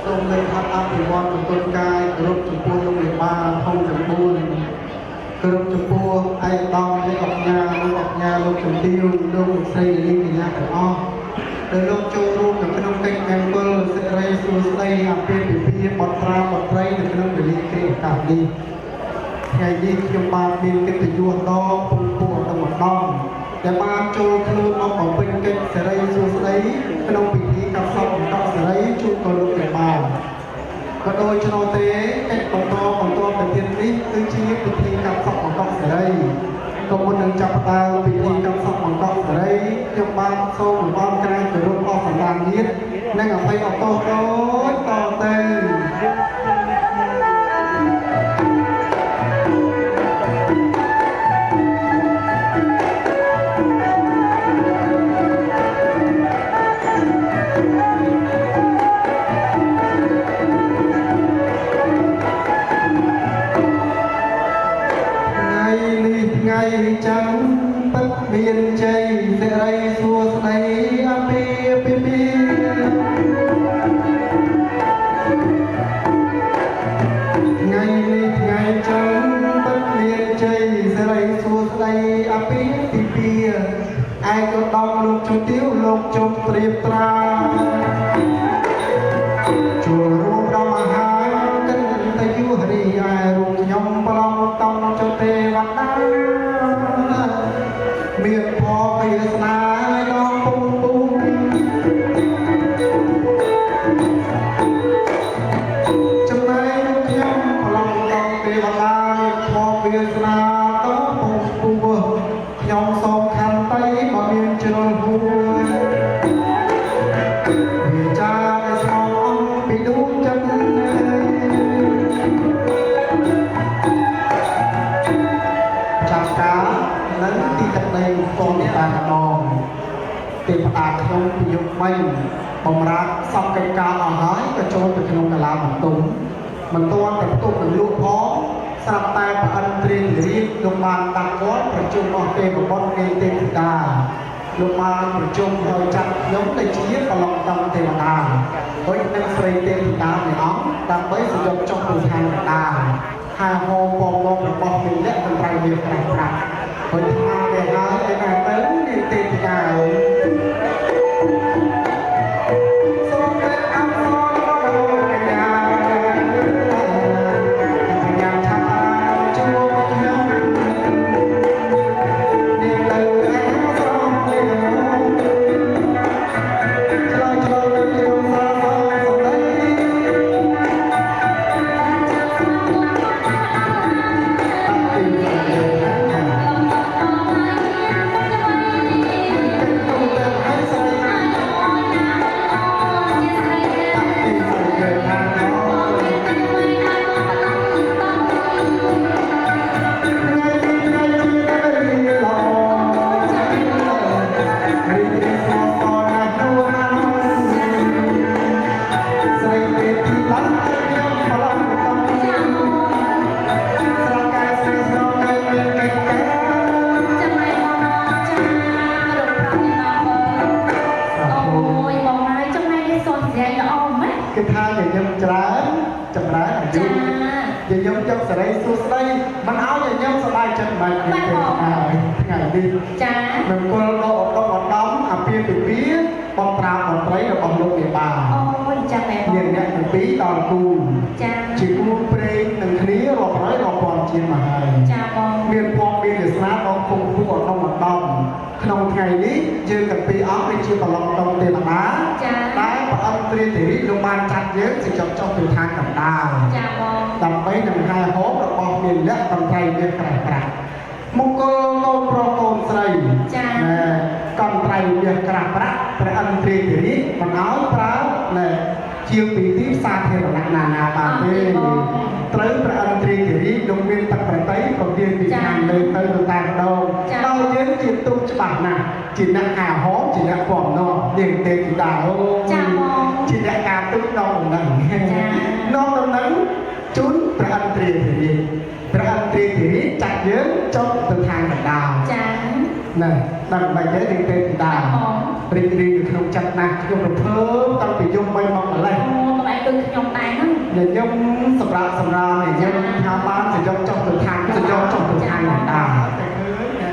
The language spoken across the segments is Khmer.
សូមលើកហាត់អភិវឌ្ឍបន្ទុនកាយគ្រប់ចំពោះលោកមេបាធំទាំង4គ្រប់ចំពោះឯកឧត្តមលោកអញ្ញាលោកជំទាវលោកស្រីលីកញ្ញាទាំងអស់ដែលលោកចូលរួមនៅក្នុងកិច្ចការពលសិរីសួស្តីអាពាហ៍ពិពាហ៍បទត្រាបត្រីនៅក្នុងវេលាគ្រាឱកាសនេះថ្ងៃនេះខ្ញុំបានមានកិត្តិយសដ៏ពូពស់ដល់ម្ដងដែលបានចូលខ្លួនមកបំពេញកិច្ចសិរីសួស្តីក្នុងពិធីកាត់សក់បន្តសិរីជូនដល់លោកមេបាក៏ដោយឆ្នោតទេកិច្ចបន្តទៅទៀតនេះគឺជាពិធីកាត់សក់បន្តសិរីក៏មុននឹងចាប់ផ្ដើមពិធីកាត់សក់បន្តសិរីខ្ញុំបានសូមអរគុណក្រែងគោរពអស់សម្ដានញាតិនិងអភ័យអត់ទោសដូចតទៅថ្ងៃចាំពិតមានជ័យសិរីសួស្តីអាពាហ៍ពិពាហ៍ថ្ងៃនេះថ្ងៃចាំពិតមានជ័យសិរីសួស្តីអាពាហ៍ពិពាហ៍ឯកឧត្តមលោកជំទាវលោកជុំត្រៀបត្រាចូលរួមដល់មហាកិត្តិយសរីឯរូបខ្ញុំប្រងតំចុទេវតាមានពរវាសនាដល់ពុំពុំចំណែកខ្ញុំប្រឡងដល់ទេវតាពរវាសនាដល់ពុំពុំខ្ញុំសូមខន្តីបើមានជ្រុលហួរវិចារស្មោះពីដួងចិត្តចាប់ការនៅទីទឹកដីពងតាម្ដងទេវតាខ្ញុំពីយុគវិញបំរើសពកិច្ចការអស់ហើយក៏ចូលទៅក្នុងកាឡាបន្ទុំមិនទាន់តែផ្ទុកនឹងលក់ផងស្រាប់តែប្រអិនត្រៀមរៀបលោកបានដាក់គាត់ប្រជុំអស់ទេវបុត្រនៃទេវតាលោកបានប្រជុំដោយចាត់ខ្ញុំទៅជាប្រឡងតំទេវតាហើយនឹងស្រីទេវតាមួយអង្គដើម្បីសយកចុះទៅខាងកណ្ដាលហើយហោពងរបស់មានលក្ខណៈប្រៃវាក្រាស់ប្រាក់ហើយថាវាហើយឯណាទៅនេះទេវតាសូមតែអរគុណដល់កញ្ញាថាជួបខ្ញុំនេះទៅឯសូមទៅឆ្លើយឆ្លើយខ្ញុំសាសនាគឺថាខ្ញុំច្រើនចម្រើនអាយុខ្ញុំយកសេរីសួស្តីមិនឲ្យខ្ញុំសប្បាយចិត្តមិនទេថ្ងៃនេះចានឹងគល់ដល់ឧត្តមអាពាហ៍ពិពាហ៍បំត្រាបត្រីរបស់លោកមេបាអូយចាមែនយើងអ្នកទាំងពីរដល់គូចាជាគូព្រេងនឹងគ្នារាប់រយរាប់ពាន់ជាងមកហើយចាបងមានពណ៌មានវាសនាដល់គង់គូឧត្តមក្នុងថ្ងៃនេះយើងទាំងពីរអង្គដូចជាប្រឡងតំទេវតាចាដែលប្រអិនត្រៀមរីលោកបានចាត់យើងទៅចុះទៅខាងកណ្ដាលចាបងដើម្បីនឹងហែហូបរបស់មានលក្ខណ៍ត្រៃមានក្រាស់ប្រាក់មង្គលកូនប្រុសកូនស្រីចាកំត្រៃមានក្រាស់ប្រាក់ព្រះអិនត្រៀមរីមិនឲ្យប្រើជាពីទីសាធារណៈណាបានទេត្រូវព្រះអិនត្រៀមរីលោកមានទឹកប្រតិប្រទានពីខាងលើទៅតាមដងដល់យើងជាទុំច្បាស់ណាស់ជាអ្នកអាហោជាអ្នកពំណោះយើងទេពីដាអូចាបងជាអ្នកការទឹកដល់ដំណឹងចាដល់ដំណឹងជូនព្រះអិនត្រៀមរីព្រះអិនត្រៀមរីចាត់យើងចុះទៅខាងកណ្ដាលចាណែដល់បែបនេះយើងទេពីដារីករាយនៅក្នុងចិត្តណាស់ខ្ញុំរំភើបតាំងពីយប់3 ម៉ោងម្លេះ ដូចខ្ញុំដែរហ្នឹងខ្ញុំសម្រាប់ខ្ញុំថាបានសញ្ចប់ចុះទៅខាងសញ្ចប់ចុះទៅខាងដែរ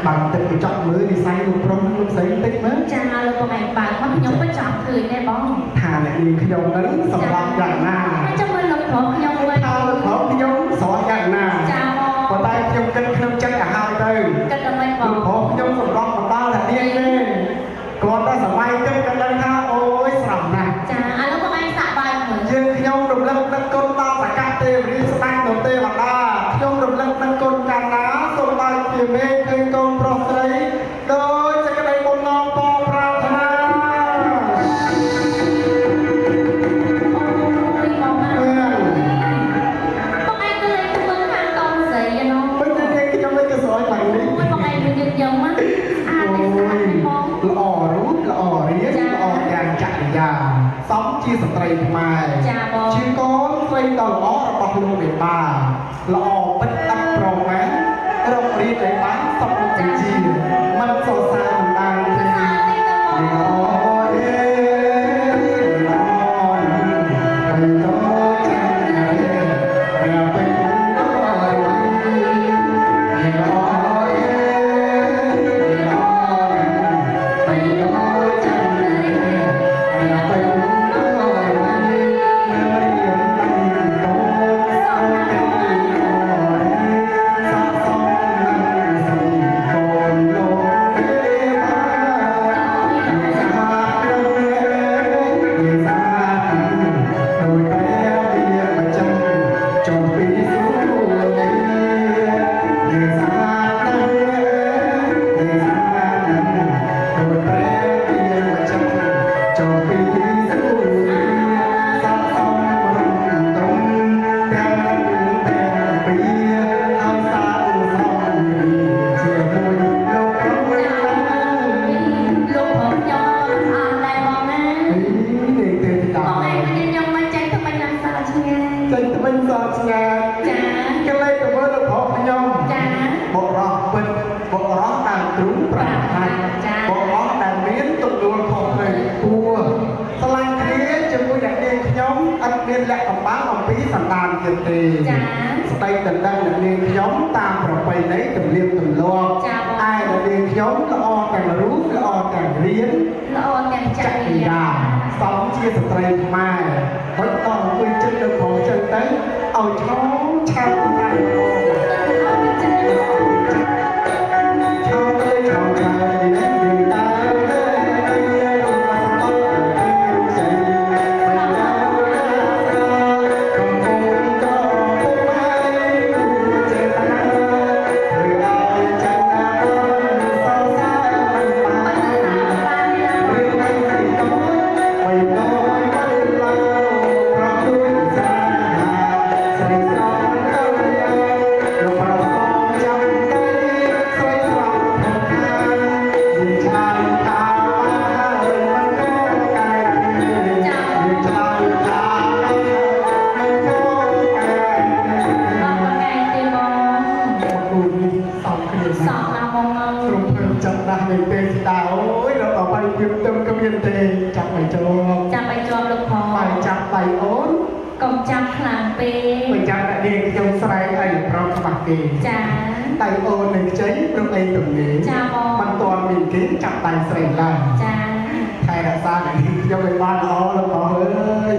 បើទឹកទៅចប់មើលវិស័យលោកប្រុសលោកស្រីតិចមើលចាលោកបងឯងបើមកខ្ញុំក៏ចង់ឃើញដែរបងថាអ្នកនាងខ្ញុំហ្នឹងសម្រាប់យ៉ាងណាចាំមើលលោកប្រុសខ្ញុំវិញថាលោកប្រុសខ្ញុំស្រស់យ៉ាងណាចាបងប៉ុន្តែខ្ញុំគិតក្នុងចិត្តឲ្យហើយទៅគិតដល់មិនបងលោកប្រុសខ្ញុំសម្រាប់បណ្ដាលអ្នកនាងទេគាត់តែសម័យទឹកក៏ដឹងថាអូយស្រស់ណាស់ចាឥឡូវបងឯងសាក់បាយមើលយើងខ្ញុំរំលឹកនឹកគុណដល់សកៈទេវរាជស្ដេចនៅទេវតាខ្ញុំរំលឹកនឹកគុណកាលណាសូមដល់ជាមេឃើញកូនប្រុសស្រីដោយសេចក្តីបំណងបងប្រាថ្នាអូយបងឯងបងឯងក៏លេងធ្វើខាងកូនស្រីណូពេលនេះខ្ញុំលេងក៏ស្រ័យឡើងនេះបងឯងមានយើងមកអានេះស្អាតទេបងល្អរូបល្អរាងល្អយ៉ាងចក្រិយាសមជាស្ត្រីខ្មែរចាបងជាកូនស្រីដ៏ល្អរបស់លោកមេបាល្អពិតដាច់ប្រមែនរករៀបឲ្យបានសុខចិត្តជាមិនសរសើរមិនបានទេល្អស្ដីដណ្ដឹងអ្នកនាងខ្ញុំតាមប្រពៃណីទំនៀមទម្លាប់ឯអ្នកនាងខ្ញុំល្អទាំងរូបល្អទាំងរាងល្អទាំងចក្រិយាសមជាស្ត្រីខ្មែរហើយតោះអង្គុយចិត្តទៅផងចឹងទៅឲ្យឆោឆាប់តែចាប់បាយជាប់លោកផងបាយចាប់ដៃអូនកុំចាប់ខ្លាំងពេកបើចាប់តែនាងខ្ញុំស្រែកឲ្យប្រុសខ្វះគេចាដៃអូននឹងខ្ចីព្រោះអីទំនេរចាបងមិនទាន់មានគេចាប់ដៃស្រីឡើងចាថែរក្សានាងខ្ញុំឲ្យបានល្អលោកបងអើយ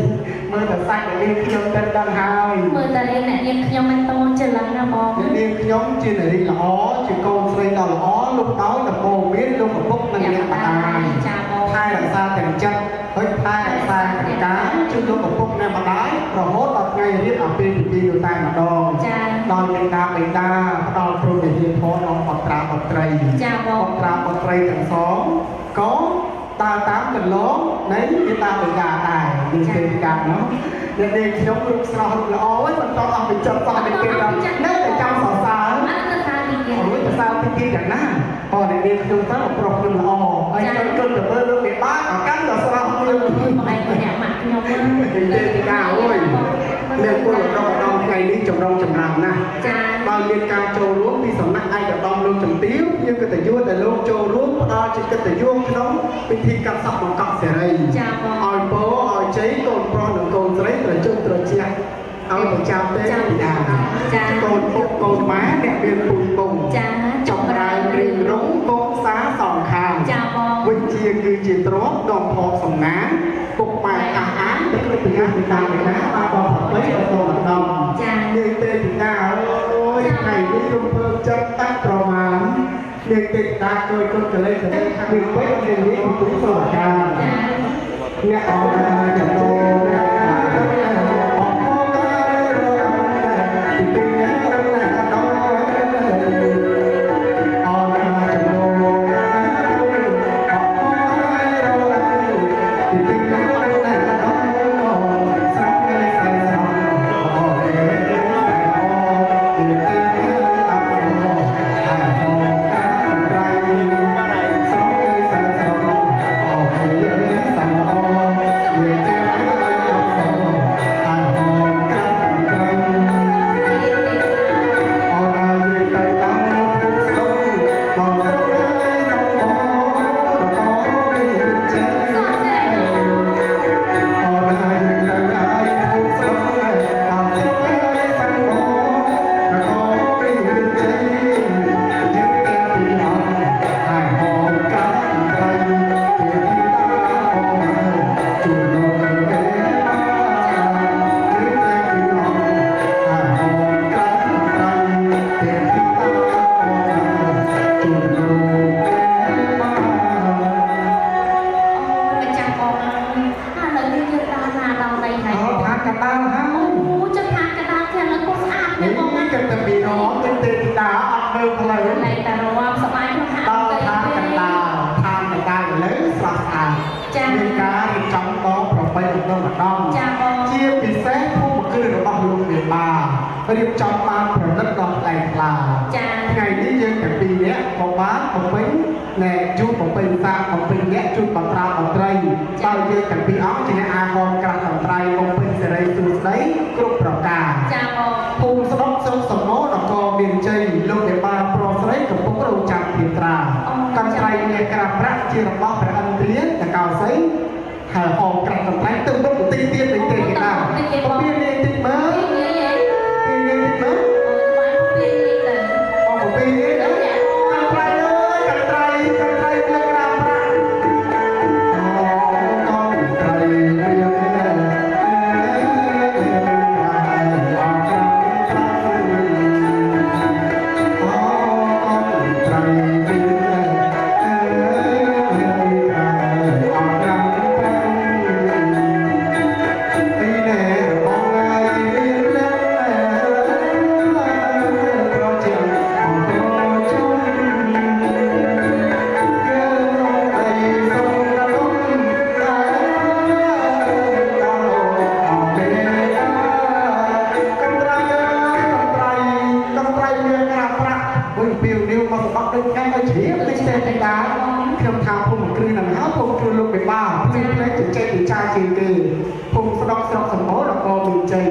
មើលតែសាច់នាងខ្ញុំទៅដឹងហើយមើលតែនាងខ្ញុំមិនតូនច្រឡឹងណាបងនាងខ្ញុំជានារីល្អជាកូនស្រីដ៏ល្អលោកដោយដំបូងមានលោកឪពុកនិងអ្នកម្ដាយចាបងថែរក្សាទាំងចិត្តហើយថែរក្សាទាំងកាយជួយលោកឪពុកអ្នកម្ដាយរហូតដល់ថ្ងៃរៀបអាពាហ៍ពិពាហ៍ទៅតែម្ដងដោយមេត្តាបិតាផ្ដល់ព្រមវិហារធម៌ដល់អត្រាអត្រីចាបងអត្រាអត្រីទាំងសងក៏ដើរតាមគន្លងនៃមេត្តាបិតាដែរនិយាយពីការនោះអ្នកនាងខ្ញុំរូបស្រស់ល្អហើយមិនតអស់ពីចិត្តសោះតែគេដល់នៅតែចាំសរសើរអត់ទៅសារទីទៀតអូយទៅសារទីទៀតយ៉ាងណាបើអ្នកនាងខ្ញុំទៅប្រុសខ្ញុំល្អហើយគាត់ទៅមើលលោកមេបាក៏កាន់តែស្រស់មួយបងឯងក៏អ្នកម៉ាក់ខ្ញុំហ្នឹងនិយាយពីការអូយមានពលរដ្ឋដល់ថ្ងៃនេះចម្រុងចម្រើនណាស់ចាបើមានការចូលរួមពីសំណាក់ឯកឧត្តមលោកជំទាវយើងកិត្តិយសដែលលោកចូលរួមផ្ដល់ជាកិត្តិយសក្នុងពិធីកាត់សក់បង្កប់សេរីចាបងឲ្យពរឲ្យជ័យកូនប្រុសនិងកូនស្រីត្រចុះ ត្រជាក់ឲ្យប្រចាំទេចាកូនពុកកូនម៉ែអ្នកមានពុយពុំចម្រើនរៀងរងកូនសាសងខាងវិជ្ជាគឺជាទ្រព្យដ៏ផងសំណាងពុកម៉ែអាហារទៅប្រញាប់ពីតាមឯណាបានបងប្របីទៅម្ដងនាងទេពីតាអូយថ្ងៃនេះរំភើបចិត្តតាក់ប្រមាណនាងទេតាគួយកូនកលេសទៅខាងវិញវិញនាងនេះពុទ្ធសវកាអ្នកអរចំណោរៀបចំបានប្រណិតដល់ផ្លែផ្លាថ្ងៃនេះយើងទាំងពីរនាក់ក៏បានបំពេញណែជួបបំពេញសាបំពេញអ្នកជួបបត្រាអត្រីបើយើងទាំងពីរអង្គជាអ្នកអាហមក្រាស់អត្រីបំពេញសេរីសួស្តីគ្រប់ប្រការភូមិស្រុកសុខសមោនគរមានជ័យលោកអ្នកបានប្រុសស្រីកំពុងរងចាំភៀត្រាកំត្រៃអ្នកក្រាស់ប្រាក់ជារបស់ព្រះឥន្ទ្រាតកោសីហើយហមក្រាស់កំត្រៃទៅមុខទីទៀតទៅទេគេណាពីនេះទីមើលខ្ញុំថាភូមិគ្រឹះនឹងហើយភូមិគ្រឹះលោកបេបាភ្លេចចេះពីចាជាងគេភូមិស្រុកសម្បូរដល់ក៏មានចេញ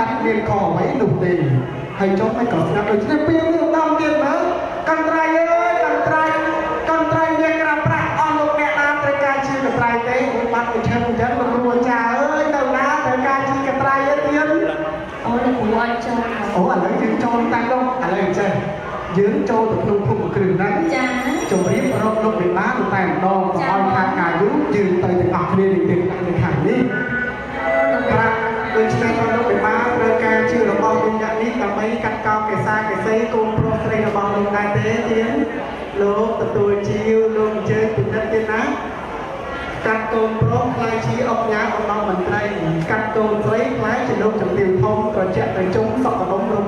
អត់មានខអ្វីនោះទេហើយចុះមិនក៏ស្ងាត់ដូចនេះពេលនេះដល់ទៀតមើលកន្ត្រៃអើយកន្ត្រៃអ្នកក្រាបប្រាក់អស់លោកអ្នកតាមត្រូវការជាកន្ត្រៃទេអូបាត់ទៅឈឹងអញ្ចឹងលោកគ្រូអាចារ្យអើយទៅណាត្រូវការជាកន្ត្រៃអីទៀតអូលោកគ្រូអត់ចូលអូឥឡូវយើងចូលតាំងនោះឥឡូវចេះយើងចូលទៅក្នុងភូមិគ្រឹះហ្នឹងជម្រាបរកលោកបេបាតែម្ដងឲ្យខាងការយុយើងទៅទាំងអស់គ្នានៅខាងនេះប្រាក់ដូចឆ្នាំលោកបេបាត្រូវការជារបស់លោកអ្នកនេះដើម្បីកាត់កោបកេសាកេសីកូនប្រុសស្រីរបស់លោកដែរទេទៀតលោកទទួលជាវលោកអញ្ជើញពិនិត្យទៀតណាកាត់កូនប្រុសខ្លាយជាអុកញ៉ាអំណមន្ត្រីកាត់កូនស្រីខ្លាយជាលោកជំទាវធំត្រជាក់ទៅជុំសក់កដុំរំ